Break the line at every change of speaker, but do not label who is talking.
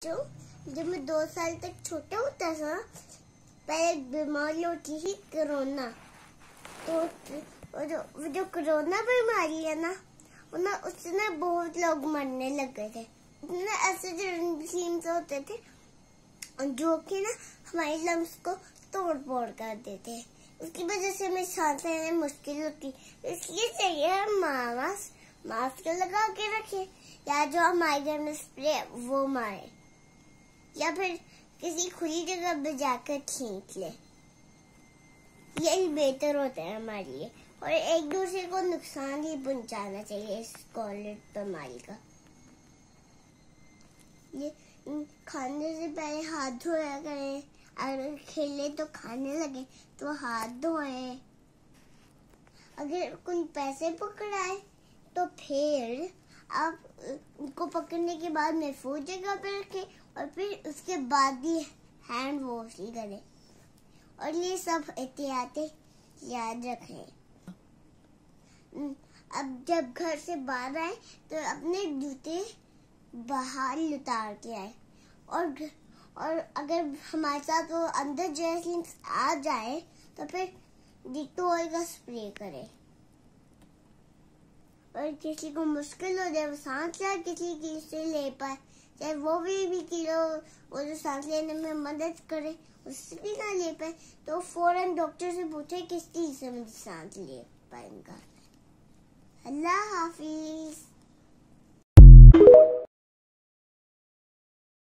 जो जब मैं 2 साल तक छोटा होता था, पहले बीमारी होती थी कोरोना। तो जो कोरोना बीमारी है ना, उससे बहुत लोग मरने लगे थे। ऐसे जरासीम होते थे जो कि ना हमारे लंग्स को तोड़ फोड़ कर देते। उसकी वजह से हमें सांस लेने में मुश्किल होती। इसलिए चाहिए मास्क लगा के रखे, या जो हमारे घर में स्प्रे वो मारे, या फिर किसी खुली जगह पे जाकर छींक ले। यही बेहतर होता है हमारे लिए, और एक दूसरे को नुकसान ही पहुंचाना चाहिए इस कोविड बीमारी का। ये खाने से पहले हाथ धोया करें, अगर खेले तो खाने लगे तो हाथ धोए। अगर कोई पैसे पकड़ाए तो फिर आप उनको पकड़ने के बाद महफूज जगह पे रखें, और फिर उसके बाद ही हैंड वॉश ही करें। और ये सब एहतियातें याद रखें। अब जब घर से बाहर आए तो अपने जूते बाहर उतार के आए, और अगर हमारे साथ वो अंदर जरासीम आ जाए तो फिर डिटॉल का स्प्रे करें। और किसी को मुश्किल हो जाए, वो सांस या किसी से ले पाए, चाहे वो भी किलो वो जो सांस लेने में मदद करे, उससे भी ना ले पाए, तो फौरन डॉक्टर से पूछे किस चीज से मुझे सांस ले पाएगा। अल्लाह हाफिज।